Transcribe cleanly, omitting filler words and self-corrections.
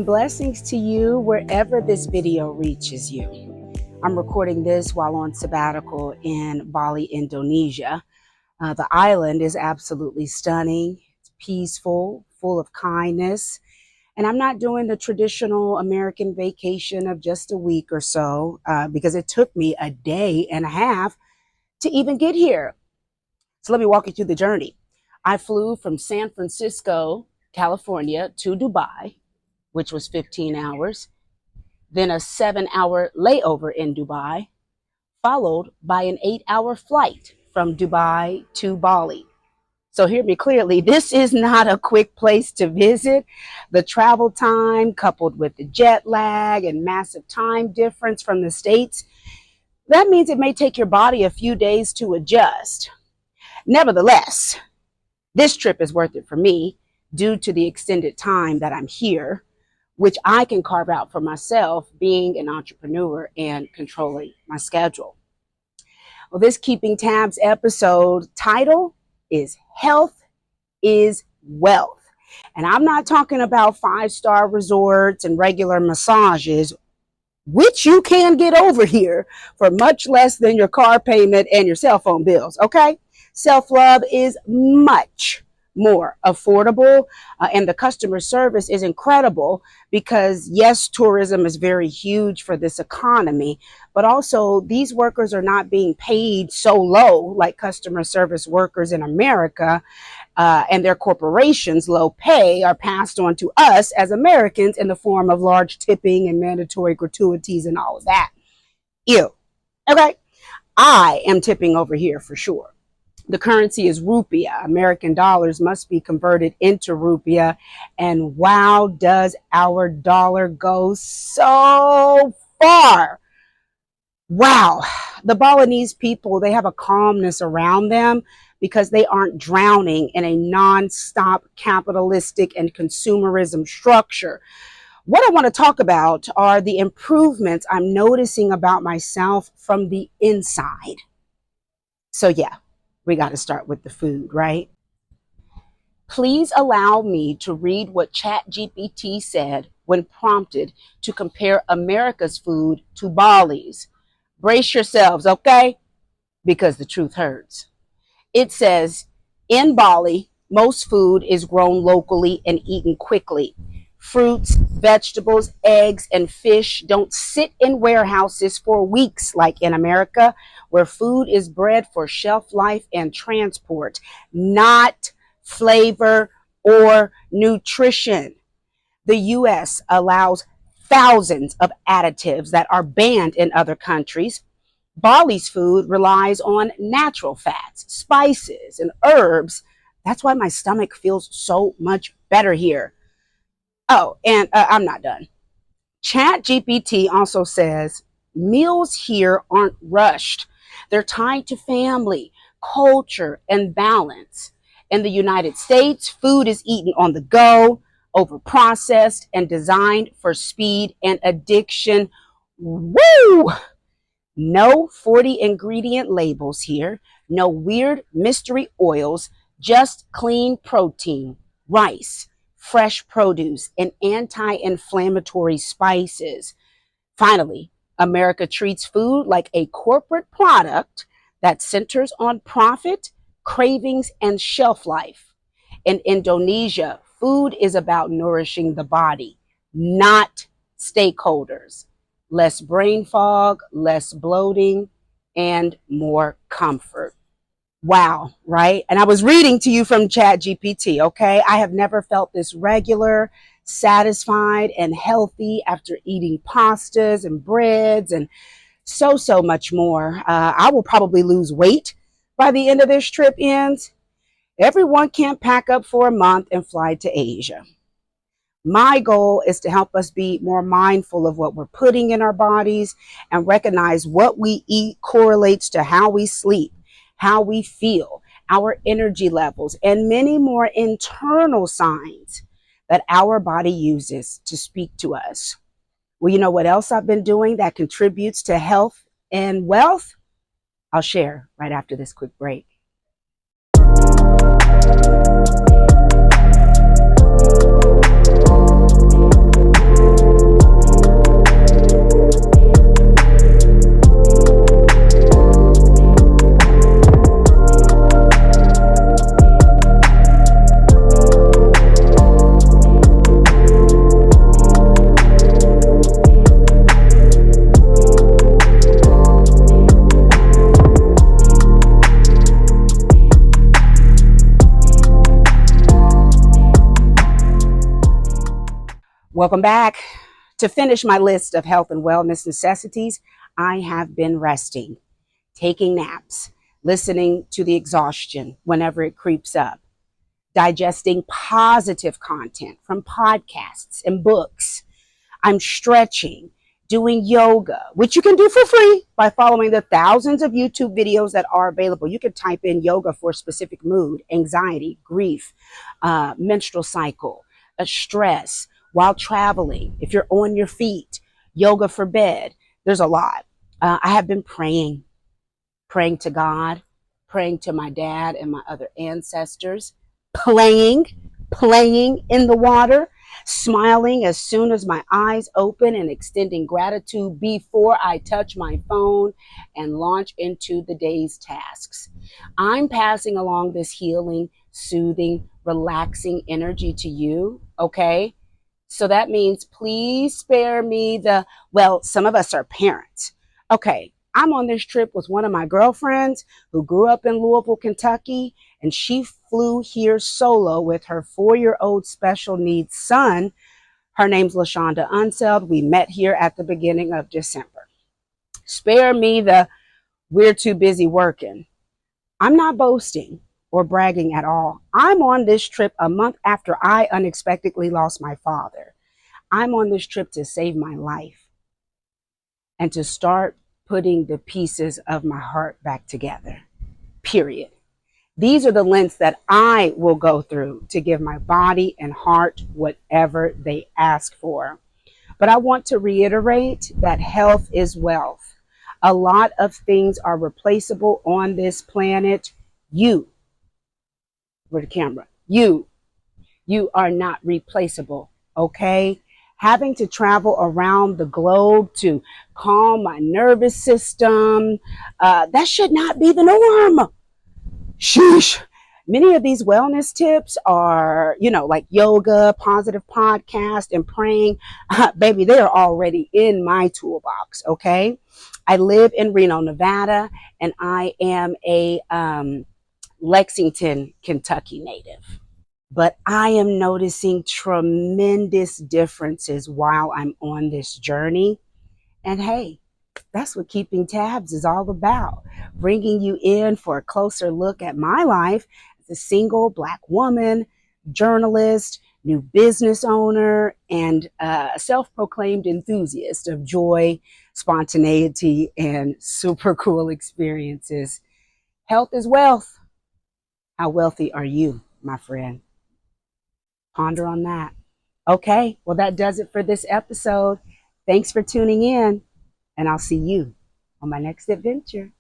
and blessings to you wherever this video reaches you. I'm recording this while on sabbatical in Bali, Indonesia. The island is absolutely stunning. It's peaceful, full of kindness. And I'm not doing the traditional American vacation of just a week or so because it took me a day and a half to even get here. So let me walk you through the journey. I flew from San Francisco, California to Dubai, which was 15 hours, then a 7-hour layover in Dubai, followed by an 8-hour flight from Dubai to Bali. So hear me clearly, this is not a quick place to visit. The travel time coupled with the jet lag and massive time difference from the States, that means it may take your body a few days to adjust. Nevertheless, this trip is worth it for me due to the extended time that I'm here, which I can carve out for myself being an entrepreneur and controlling my schedule. Well, this Keeping Tabs episode title is Health is Wealth. And I'm not talking about 5-star resorts and regular massages, which you can get over here for much less than your car payment and your cell phone bills, okay? Self-love is much more affordable, and the customer service is incredible because yes, tourism is very huge for this economy, but also these workers are not being paid so low like customer service workers in America, and their corporations' low pay are passed on to us as Americans in the form of large tipping and mandatory gratuities and all of that. Ew. Okay, I am tipping over here for sure. The currency is rupiah. American dollars must be converted into rupiah. And wow, does our dollar go so far. Wow. The Balinese people, they have a calmness around them because they aren't drowning in a non-stop capitalistic and consumerism structure. What I want to talk about are the improvements I'm noticing about myself from the inside. So yeah. We got to start with the food, right? Please allow me to read what ChatGPT said when prompted to compare America's food to Bali's. Brace yourselves, okay? Because the truth hurts. It says, in Bali, most food is grown locally and eaten quickly. Fruits, vegetables, eggs, and fish don't sit in warehouses for weeks like in America, where food is bred for shelf life and transport, not flavor or nutrition. The U.S. allows thousands of additives that are banned in other countries. Bali's food relies on natural fats, spices, and herbs. That's why my stomach feels so much better here. Oh, and I'm not done. ChatGPT also says meals here aren't rushed. They're tied to family, culture, and balance. In the United States, food is eaten on the go, over-processed, and designed for speed and addiction. Woo! No 40 ingredient labels here, no weird mystery oils, just clean protein, rice, fresh produce, and anti-inflammatory spices. Finally, America treats food like a corporate product that centers on profit, cravings, and shelf life. In Indonesia, food is about nourishing the body, not stakeholders. Less brain fog, less bloating, and more comfort. Wow, right? And I was reading to you from ChatGPT, okay? I have never felt this regular, satisfied, and healthy after eating pastas and breads and so much more. I will probably lose weight by the end of this trip ends. Everyone can't pack up for a month and fly to Asia. My goal is to help us be more mindful of what we're putting in our bodies and recognize what we eat correlates to how we sleep, how we feel, our energy levels, and many more internal signs that our body uses to speak to us. Well, you know what else I've been doing that contributes to health and wealth? I'll share right after this quick break. Welcome back. To finish my list of health and wellness necessities, I have been resting, taking naps, listening to the exhaustion whenever it creeps up, digesting positive content from podcasts and books. I'm stretching, doing yoga, which you can do for free by following the thousands of YouTube videos that are available. You can type in yoga for a specific mood, anxiety, grief, menstrual cycle, stress, while traveling. If you're on your feet, yoga for bed. There's a lot. I have been praying to God, praying to my dad and my other ancestors, playing, playing in the water, smiling as soon as my eyes open, and extending gratitude before I touch my phone and launch into the day's tasks. I'm passing along this healing, soothing, relaxing energy to you, okay? So that means please spare me well, some of us are parents. Okay, I'm on this trip with one of my girlfriends who grew up in Louisville, Kentucky, and she flew here solo with her 4-year-old special needs son. Her name's LaShonda Unseld. We met here at the beginning of December. Spare me we're too busy working. I'm not boasting or bragging at all. I'm on this trip a month after I unexpectedly lost my father. I'm on this trip to save my life and to start putting the pieces of my heart back together, period. These are the lengths that I will go through to give my body and heart whatever they ask for. But I want to reiterate that health is wealth. A lot of things are replaceable on this planet. You, where the camera, you are not replaceable, okay? Having to travel around the globe to calm my nervous system, that should not be the norm. Sheesh. Many of these wellness tips are, like yoga, positive podcast, and praying. Baby, they're already in my toolbox, okay? I live in Reno, Nevada, and I am a Lexington, Kentucky native. But I am noticing tremendous differences while I'm on this journey. And hey, that's what keeping tabs is all about. Bringing you in for a closer look at my life as a single Black woman, journalist, new business owner, and a self-proclaimed enthusiast of joy, spontaneity, and super cool experiences. Health is wealth. How wealthy are you, my friend? Ponder on that. Okay, well, that does it for this episode. Thanks for tuning in, and I'll see you on my next adventure.